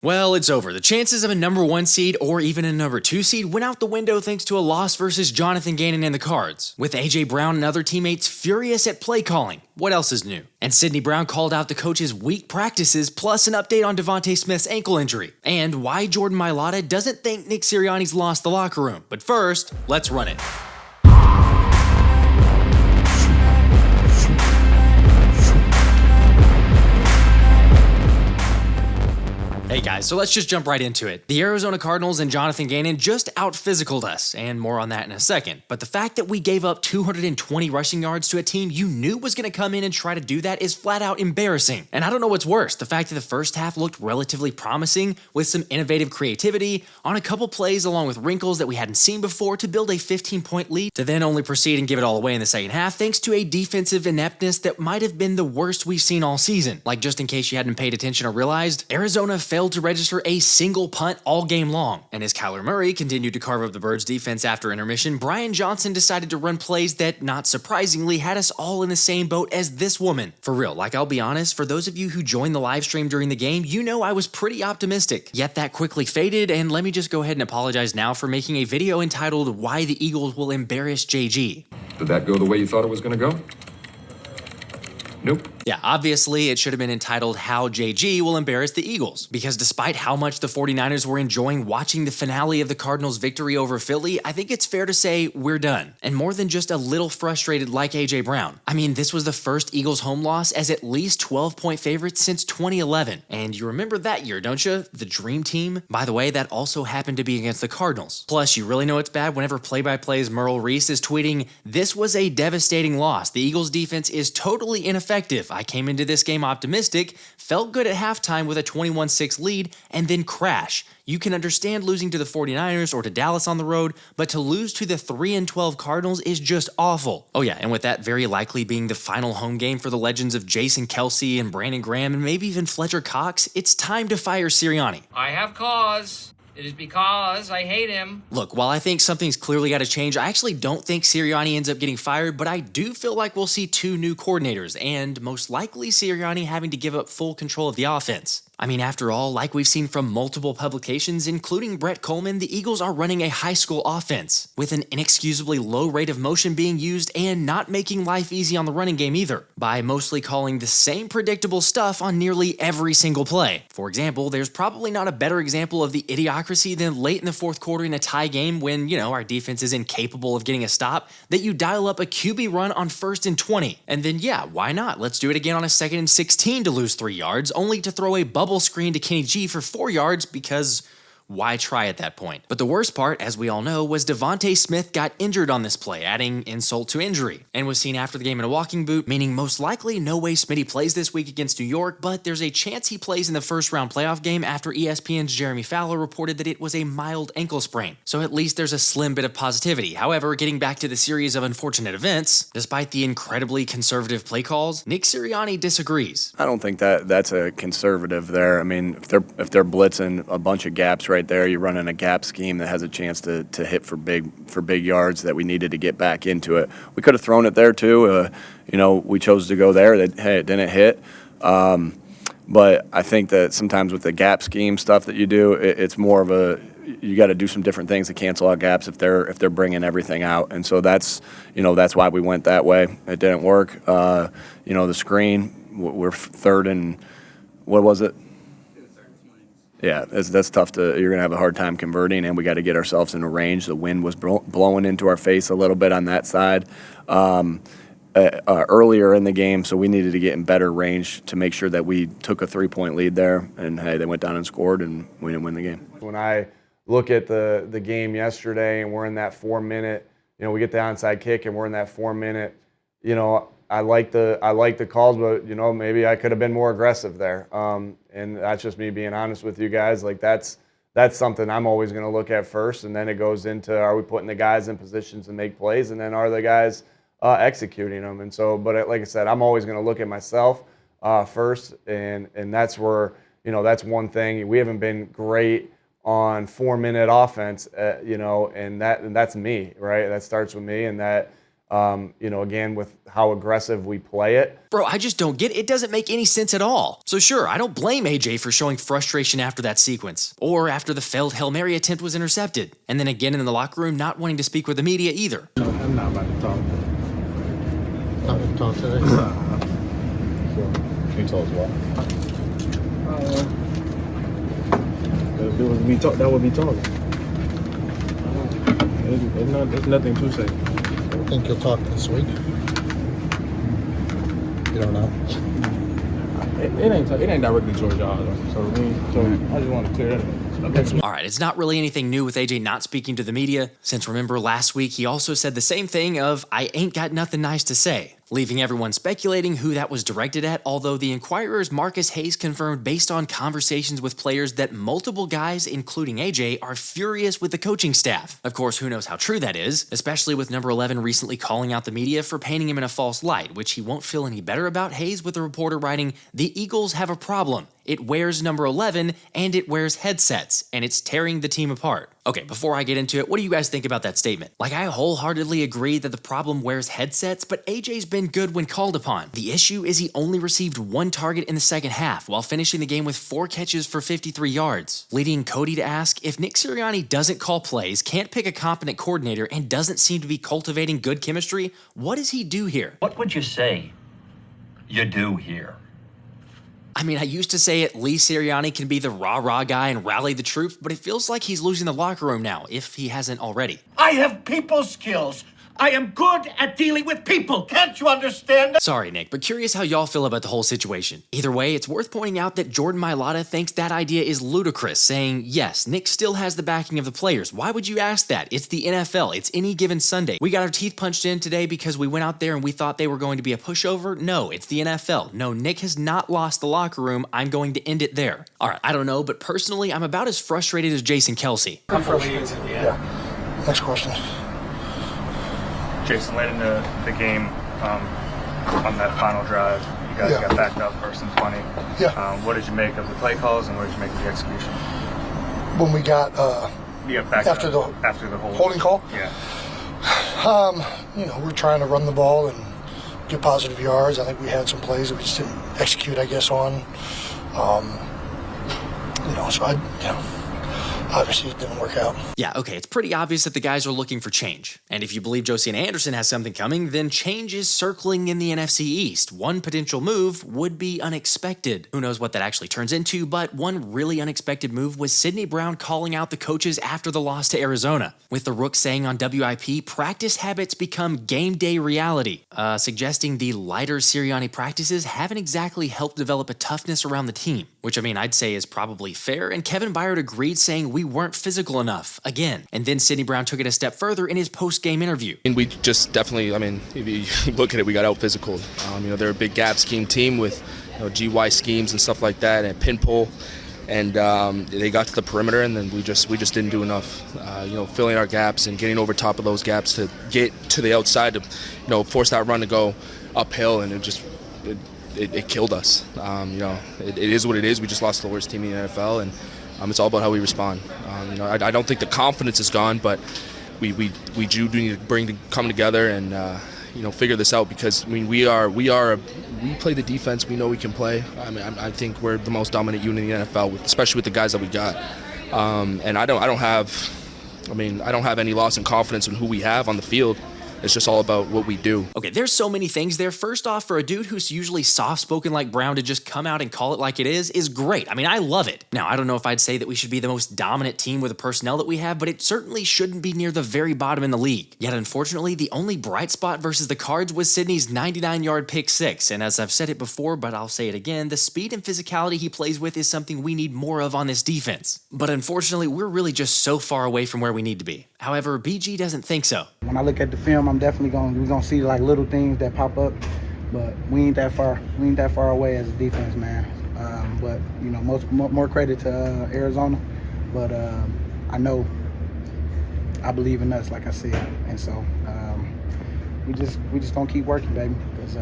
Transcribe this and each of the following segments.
Well, it's over. The chances of a number 1 seed or even a number 2 seed went out the window thanks to a loss versus Jonathan Gannon and the Cards, with AJ Brown and other teammates furious at play calling. What else is new? And Sidney Brown called out the coach's weak practices plus an update on Devonta Smith's ankle injury, and why Jordan Mailata doesn't think Nick Sirianni's lost the locker room. But first, let's run it. Hey guys, so let's just jump right into it. The Arizona Cardinals and Jonathan Gannon just out-physicaled us, and more on that in a second. But the fact that we gave up 220 rushing yards to a team you knew was going to come in and try to do that is flat out embarrassing. And I don't know what's worse, the fact that the first half looked relatively promising with some innovative creativity on a couple plays along with wrinkles that we hadn't seen before to build a 15-point lead, to then only proceed and give it all away in the second half thanks to a defensive ineptness that might have been the worst we've seen all season. Like, just in case you hadn't paid attention or realized, Arizona failed to register a single punt all game long. And as Kyler Murray continued to carve up the Birds' defense after intermission, Brian Johnson decided to run plays that, not surprisingly, had us all in the same boat as this woman. For real, like, I'll be honest, for those of you who joined the live stream during the game, you know I was pretty optimistic. Yet that quickly faded, and let me just go ahead and apologize now for making a video entitled "Why the Eagles Will Embarrass JG." Did that go the way you thought it was going to go? Nope. Yeah, obviously it should have been entitled "How JG Will Embarrass the Eagles," because despite how much the 49ers were enjoying watching the finale of the Cardinals' victory over Philly, I think it's fair to say we're done. And more than just a little frustrated like AJ Brown. I mean, this was the first Eagles home loss as at least 12-point favorites since 2011. And you remember that year, don't you? The Dream Team? By the way, that also happened to be against the Cardinals. Plus, you really know it's bad whenever play-by-play's Merle Reese is tweeting, "This was a devastating loss. The Eagles defense is totally ineffective. I came into this game optimistic, felt good at halftime with a 21-6 lead, and then crash. You can understand losing to the 49ers or to Dallas on the road, but to lose to the 3-12 Cardinals is just awful." Oh yeah, and with that very likely being the final home game for the legends of Jason Kelce and Brandon Graham and maybe even Fletcher Cox, it's time to fire Sirianni. I have cause. It is because I hate him. Look, while I think something's clearly got to change, I actually don't think Sirianni ends up getting fired, but I do feel like we'll see 2 new coordinators, and most likely Sirianni having to give up full control of the offense. I mean, after all, like we've seen from multiple publications, including Brett Coleman, the Eagles are running a high school offense, with an inexcusably low rate of motion being used and not making life easy on the running game either, by mostly calling the same predictable stuff on nearly every single play. For example, there's probably not a better example of the idiocracy than late in the fourth quarter in a tie game when, our defense is incapable of getting a stop, that you dial up a QB run on 1st and 20. And then, yeah, why not? Let's do it again on a 2nd and 16 to lose 3 yards, only to throw a bubble screen to Kenny G for 4 yards because why try at that point? But the worst part, as we all know, was Devonta Smith got injured on this play, adding insult to injury, and was seen after the game in a walking boot, meaning most likely no way Smitty plays this week against New York, but there's a chance he plays in the first-round playoff game after ESPN's Jeremy Fowler reported that it was a mild ankle sprain. So at least there's a slim bit of positivity. However, getting back to the series of unfortunate events, despite the incredibly conservative play calls, Nick Sirianni disagrees. I don't think that's a conservative there. I mean, if they're blitzing a bunch of gaps right there, you're running a gap scheme that has a chance to hit for big yards that we needed to get back into it. We could have thrown it there too. We chose to go there. It didn't hit. But I think that sometimes with the gap scheme stuff that you do, it's more of you got to do some different things to cancel out gaps if they're bringing everything out. And so that's why we went that way. It didn't work. The screen, we're 3rd and what was it? Yeah, that's tough you're going to have a hard time converting, and we got to get ourselves in a range. The wind was blowing into our face a little bit on that side earlier in the game, so we needed to get in better range to make sure that we took a 3-point lead there. And, hey, they went down and scored, and we didn't win the game. When I look at the game yesterday and we're in that 4-minute, we get the onside kick and we're in that 4-minute, I like the calls, but maybe I could have been more aggressive there. And that's just me being honest with you guys. Like that's something I'm always going to look at first, and then it goes into, are we putting the guys in positions to make plays, and then are the guys executing them? And so, but like I said, I'm always going to look at myself first, and that's where that's one thing we haven't been great on 4-minute offense, and that's me, right? That starts with me, and that. Again, with how aggressive we play it. Bro, I just don't get it. It doesn't make any sense at all. So sure, I don't blame AJ for showing frustration after that sequence, or after the failed Hail Mary attempt was intercepted, and then again in the locker room not wanting to speak with the media either. I'm not about to talk. Not going to talk today? So, can you tell us why? If it was me talk, that would be talking. There's nothing to say. I think you'll talk this week. You don't know. It ain't directly towards y'all, though. So I just want to clear that up. All right, it's not really anything new with AJ not speaking to the media, since remember last week he also said the same thing of, I ain't got nothing nice to say, leaving everyone speculating who that was directed at, although the Inquirer's Marcus Hayes confirmed based on conversations with players that multiple guys, including AJ, are furious with the coaching staff. Of course, who knows how true that is, especially with number 11 recently calling out the media for painting him in a false light, which he won't feel any better about Hayes, with the reporter writing, "The Eagles have a problem. It wears number 11 and it wears headsets, and it's tearing the team apart." Okay, before I get into it, what do you guys think about that statement? Like, I wholeheartedly agree that the problem wears headsets, but AJ's been good when called upon. The issue is he only received 1 target in the second half, while finishing the game with 4 catches for 53 yards, leading Cody to ask, if Nick Sirianni doesn't call plays, can't pick a competent coordinator, and doesn't seem to be cultivating good chemistry, what does he do here? What would you say you do here? I mean, I used to say at least Sirianni can be the rah-rah guy and rally the troops, but it feels like he's losing the locker room now, if he hasn't already. I have people skills. I am good at dealing with people. Can't you understand that? Sorry, Nick, but curious how y'all feel about the whole situation. Either way, it's worth pointing out that Jordan Mailata thinks that idea is ludicrous, saying, yes, Nick still has the backing of the players. Why would you ask that? It's the NFL. It's any given Sunday. We got our teeth punched in today because we went out there and we thought they were going to be a pushover? No, it's the NFL. No, Nick has not lost the locker room. I'm going to end it there. All right, I don't know, but personally, I'm about as frustrated as Jason Kelce. I'm frustrated, yeah. Next question. Jason, late into the game, on that final drive, you guys got backed up first and 20. Yeah. What did you make of the play calls, and what did you make of the execution? When we got backed after up, the after the holding call? Yeah. We're trying to run the ball and get positive yards. I think we had some plays that we just didn't execute, I guess, on. Obviously it didn't work out. Yeah, okay, it's pretty obvious that the guys are looking for change. And if you believe Josie and Anderson has something coming, then change is circling in the NFC East. One potential move would be unexpected. Who knows what that actually turns into, but one really unexpected move was Sidney Brown calling out the coaches after the loss to Arizona, with the Rook saying on WIP, practice habits become game day reality, suggesting the lighter Sirianni practices haven't exactly helped develop a toughness around the team, which I mean I'd say is probably fair, and Kevin Byard agreed, saying we weren't physical enough, again. And then Sidney Brown took it a step further in his post-game interview. And we just definitely, if you look at it, we got out physical. They're a big gap scheme team with GY schemes and stuff like that, and pin pull. And they got to the perimeter, and then we just didn't do enough, filling our gaps and getting over top of those gaps to get to the outside to, force that run to go uphill, and it killed us. It is what it is. We just lost the worst team in the NFL, and it's all about how we respond. I don't think the confidence is gone, but we do need to come together and figure this out, because we play the defense we know we can play. I think we're the most dominant unit in the NFL, especially with the guys that we got. And I don't have any loss in confidence in who we have on the field. It's just all about what we do. Okay, there's so many things there. First off, for a dude who's usually soft-spoken like Brown to just come out and call it like it is great. I mean, I love it. Now, I don't know if I'd say that we should be the most dominant team with the personnel that we have, but it certainly shouldn't be near the very bottom in the league. Yet, unfortunately, the only bright spot versus the Cards was Sidney's 99-yard pick six. And as I've said it before, but I'll say it again, the speed and physicality he plays with is something we need more of on this defense. But unfortunately, we're really just so far away from where we need to be. However, BG doesn't think so. When I look at the film, I'm definitely gonna see like little things that pop up, but we ain't that far. We ain't that far away as a defense, man. But more credit to Arizona. But I believe in us, like I said, and so we just gonna keep working, baby, because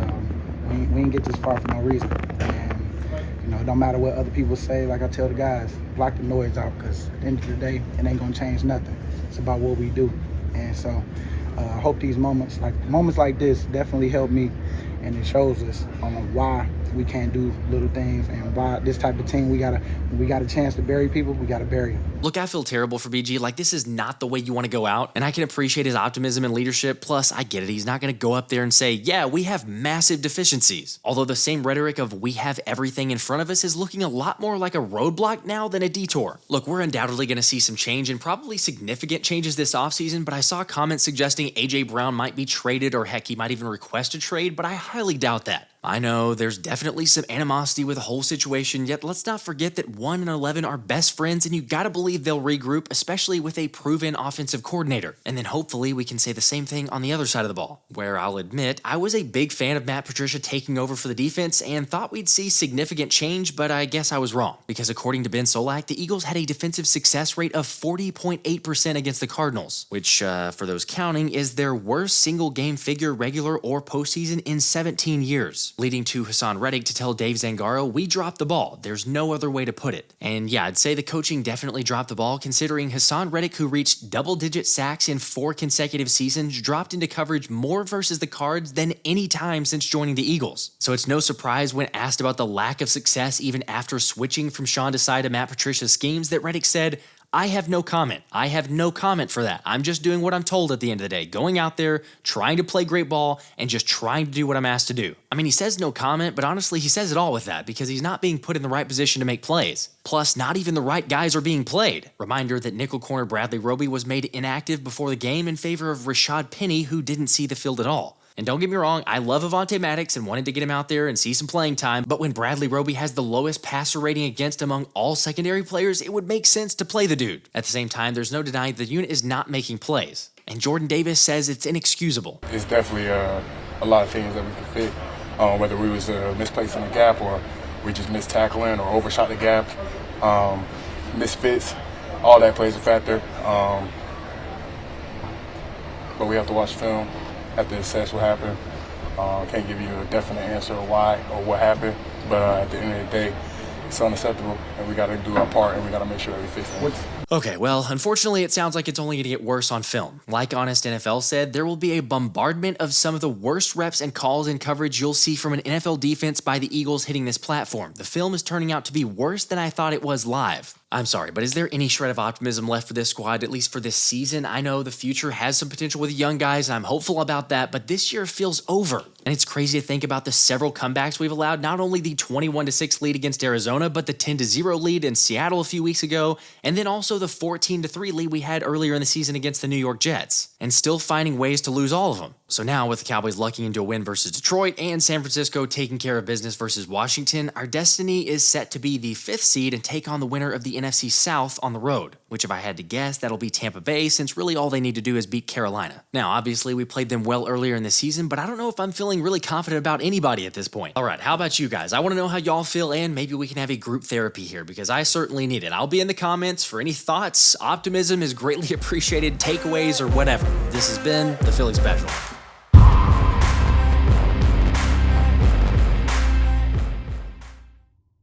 we ain't get this far for no reason. And it don't matter what other people say. Like I tell the guys, block the noise out, because at the end of the day, it ain't gonna change nothing. It's about what we do, and so I hope these moments like this definitely help me, and it shows us why we can't do little things, and why this type of team, we got a chance to bury people, we got to bury them. Look, I feel terrible for BG. Like, this is not the way you want to go out, and I can appreciate his optimism and leadership. Plus, I get it. He's not going to go up there and say, yeah, we have massive deficiencies. Although the same rhetoric of we have everything in front of us is looking a lot more like a roadblock now than a detour. Look, we're undoubtedly going to see some change and probably significant changes this offseason, but I saw comments suggesting A.J. Brown might be traded, or heck, he might even request a trade, but I highly doubt that. I know there's definitely some animosity with the whole situation, yet let's not forget that 1 and 11 are best friends, and you gotta believe they'll regroup, especially with a proven offensive coordinator. And then hopefully we can say the same thing on the other side of the ball, where I'll admit I was a big fan of Matt Patricia taking over for the defense and thought we'd see significant change, but I guess I was wrong, because according to Ben Solak, the Eagles had a defensive success rate of 40.8% against the Cardinals, which, for those counting, is their worst single game figure, regular or postseason, in 17 years. Leading to Haason Reddick to tell Dave Zangaro, we dropped the ball. There's no other way to put it. And yeah, I'd say the coaching definitely dropped the ball, considering Haason Reddick, who reached double-digit sacks in 4 consecutive seasons, dropped into coverage more versus the Cards than any time since joining the Eagles. So it's no surprise when asked about the lack of success even after switching from Sean Desai to Matt Patricia's schemes that Reddick said, I have no comment. I have no comment for that. I'm just doing what I'm told at the end of the day, going out there, trying to play great ball, and just trying to do what I'm asked to do. I mean, he says no comment, but honestly, he says it all with that, because he's not being put in the right position to make plays. Plus, not even the right guys are being played. Reminder that nickel corner Bradley Roby was made inactive before the game in favor of Rashad Penny, who didn't see the field at all. And don't get me wrong, I love Avonte Maddox and wanted to get him out there and see some playing time, but when Bradley Roby has the lowest passer rating against among all secondary players, it would make sense to play the dude. At the same time, there's no denying the unit is not making plays, and Jordan Davis says it's inexcusable. It's definitely a lot of things that we can fit, whether we was misplacing the gap, or we just missed tackling, or overshot the gap, misfits, all that plays a factor. But we have to watch film, have to assess what happened. Can't give you a definite answer of why or what happened, but at the end of the day, it's unacceptable, and we got to do our part, and we got to make sure that we fix it. Okay, well, unfortunately, it sounds like it's only going to get worse on film. Like Honest NFL said, there will be a bombardment of some of the worst reps and calls and coverage you'll see from an NFL defense by the Eagles hitting this platform. The film is turning out to be worse than I thought it was live. I'm sorry, but is there any shred of optimism left for this squad, at least for this season? I know the future has some potential with young guys, and I'm hopeful about that, but this year feels over. And it's crazy to think about the several comebacks we've allowed, not only the 21-6 lead against Arizona, but the 10-0 lead in Seattle a few weeks ago, and then also the 14-3 lead we had earlier in the season against the New York Jets, and still finding ways to lose all of them. So now, with the Cowboys lucking into a win versus Detroit and San Francisco taking care of business versus Washington, our destiny is set to be the 5th seed and take on the winner of the NFC South on the road, which if I had to guess, that'll be Tampa Bay, since really all they need to do is beat Carolina. Now, obviously, we played them well earlier in the season, but I don't know if I'm feeling really confident about anybody at this point. All right, how about you guys? I want to know how y'all feel, and maybe we can have a group therapy here, because I certainly need it. I'll be in the comments for any thoughts. Optimism is greatly appreciated, takeaways, or whatever. This has been the Philly Special.